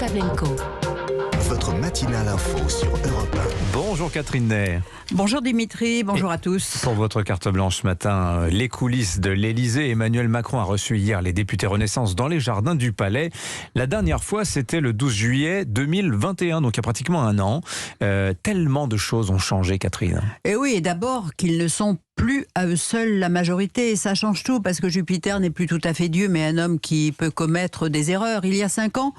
Pavlenko. Votre matinale info sur Europe 1. Bonjour Catherine Ney. Bonjour Dimitri, bonjour à tous. Pour votre carte blanche ce matin, les coulisses de l'Elysée. Emmanuel Macron a reçu hier les députés Renaissance dans les jardins du Palais. La dernière fois, c'était le 12 juillet 2021, donc il y a pratiquement un an. Tellement de choses ont changé, Catherine. Et oui, et d'abord qu'ils ne sont plus à eux seuls la majorité, et ça change tout parce que Jupiter n'est plus tout à fait Dieu mais un homme qui peut commettre des erreurs. Il y a 5 ans,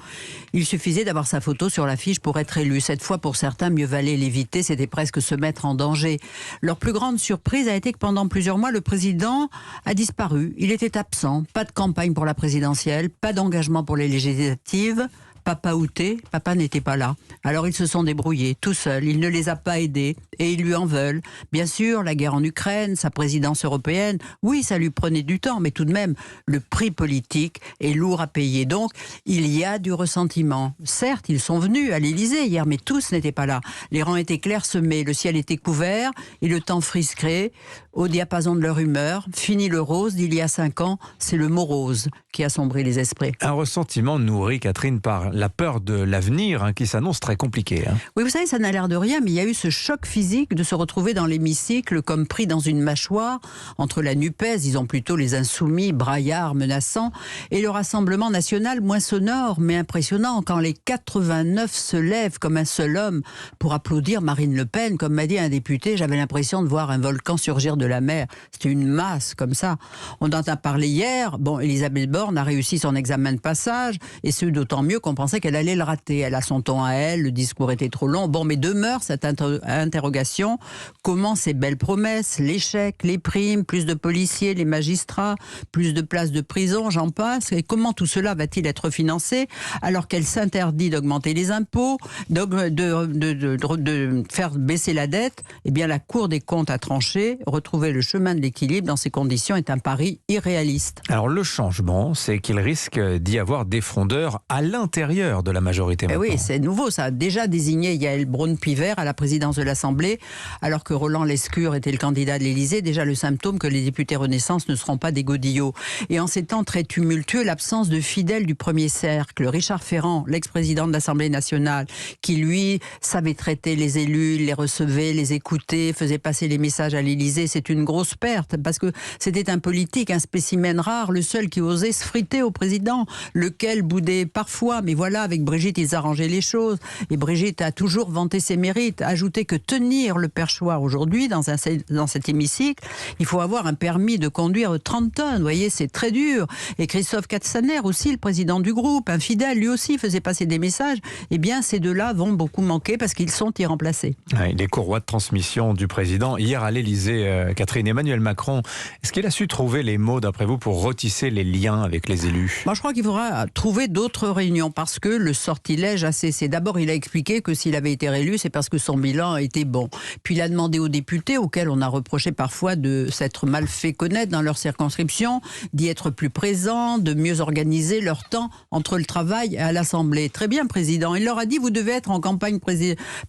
il suffisait d'avoir sa photo sur l'affiche pour être élu. Cette fois, pour certains, mieux valait l'éviter, c'était presque se mettre en danger. Leur plus grande surprise a été que pendant plusieurs mois, le président a disparu. Il était absent, pas de campagne pour la présidentielle, pas d'engagement pour les législatives. Papa outé, papa n'était pas là. Alors ils se sont débrouillés, tout seuls. Il ne les a pas aidés et ils lui en veulent. Bien sûr, la guerre en Ukraine, sa présidence européenne, oui, ça lui prenait du temps, mais tout de même, le prix politique est lourd à payer. Donc, il y a du ressentiment. Certes, ils sont venus à l'Élysée hier, mais tous n'étaient pas là. Les rangs étaient clairsemés, le ciel était couvert et le temps frisqué au diapason de leur humeur. Fini le rose d'il y a 5 ans, c'est le morose qui assombrit les esprits. Un ressentiment nourri, Catherine, par la peur de l'avenir qui s'annonce très compliqué. Oui, vous savez, ça n'a l'air de rien, mais il y a eu ce choc physique de se retrouver dans l'hémicycle comme pris dans une mâchoire entre la NUPES, disons plutôt les insoumis, braillards, menaçants, et le Rassemblement national moins sonore mais impressionnant quand les 89 se lèvent comme un seul homme pour applaudir Marine Le Pen. Comme m'a dit un député, j'avais l'impression de voir un volcan surgir de la mer. C'était une masse comme ça. On en a parlé hier. Bon, Elisabeth Borne a réussi son examen de passage et c'est d'autant mieux qu'on pensait qu'elle allait le rater. Elle a son ton à elle, le discours était trop long. Bon, mais demeure cette interrogation. Comment ces belles promesses, l'échec, les primes, plus de policiers, les magistrats, plus de places de prison, j'en passe. Et comment tout cela va-t-il être financé alors qu'elle s'interdit d'augmenter les impôts, de faire baisser la dette? Eh bien, la Cour des comptes a tranché. Retrouver le chemin de l'équilibre dans ces conditions est un pari irréaliste. Alors, le changement, c'est qu'il risque d'y avoir des frondeurs à l'intérieur de la majorité. Oui, c'est nouveau. Ça a déjà désigné Yaël Braun-Pivet à la présidence de l'Assemblée, alors que Roland Lescure était le candidat de l'Élysée. Déjà le symptôme que les députés Renaissance ne seront pas des godillots. Et en ces temps très tumultueux, l'absence de fidèles du premier cercle, Richard Ferrand, l'ex-président de l'Assemblée nationale, qui lui savait traiter les élus, les recevait, les écoutait, faisait passer les messages à l'Élysée, c'est une grosse perte, parce que c'était un politique, un spécimen rare, le seul qui osait se friter au président, lequel boudait parfois, mais voilà, avec Brigitte, ils arrangeaient les choses. Et Brigitte a toujours vanté ses mérites. Ajouter que tenir le perchoir aujourd'hui dans cet hémicycle, il faut avoir un permis de conduire 30 tonnes. Vous voyez, c'est très dur. Et Christophe Castaner aussi, le président du groupe, infidèle, lui aussi faisait passer des messages. Eh bien, ces deux-là vont beaucoup manquer parce qu'ils sont irremplacés. Oui, les courroies de transmission du président. Hier à l'Élysée, Catherine, Emmanuel Macron, est-ce qu'il a su trouver les mots, d'après vous, pour retisser les liens avec les élus? Moi, je crois qu'il faudra trouver d'autres réunions parce que le sortilège a cessé. D'abord, il a expliqué que s'il avait été réélu, c'est parce que son bilan était bon. Puis il a demandé aux députés, auxquels on a reproché parfois de s'être mal fait connaître dans leur circonscription, d'y être plus présents, de mieux organiser leur temps entre le travail et à l'Assemblée. Très bien, président. Il leur a dit, vous devez être en campagne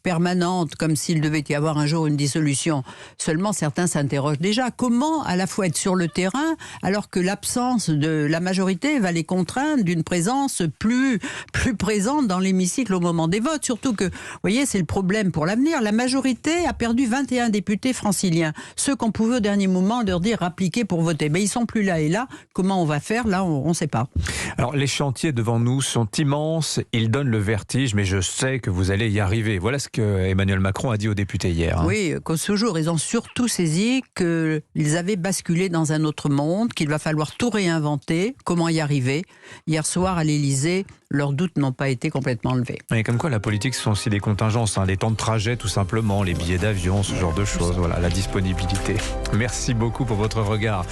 permanente, comme s'il devait y avoir un jour une dissolution. Seulement, certains s'interrogent déjà. Comment à la fois être sur le terrain, alors que l'absence de la majorité va les contraindre d'une présence plus présente dans l'hémicycle au moment des votes. Surtout que, vous voyez, c'est le problème pour l'avenir. La majorité a perdu 21 députés franciliens. Ceux qu'on pouvait au dernier moment leur dire appliquez pour voter. Mais ils sont plus là. Et là, comment on va faire? Là, on ne sait pas. Alors, les chantiers devant nous sont immenses. Ils donnent le vertige, mais je sais que vous allez y arriver. Voilà ce que Emmanuel Macron a dit aux députés hier. Oui, qu'au ce jour, ils ont surtout saisi qu'ils avaient basculé dans un autre monde, qu'il va falloir tout réinventer. Comment y arriver? Hier soir, à l'Élysée, leurs doutes n'ont pas été complètement levés. Et comme quoi, la politique, ce sont aussi des contingences, les temps de trajet, tout simplement, les billets d'avion, ce genre de choses. Voilà, la disponibilité. Merci beaucoup pour votre regard.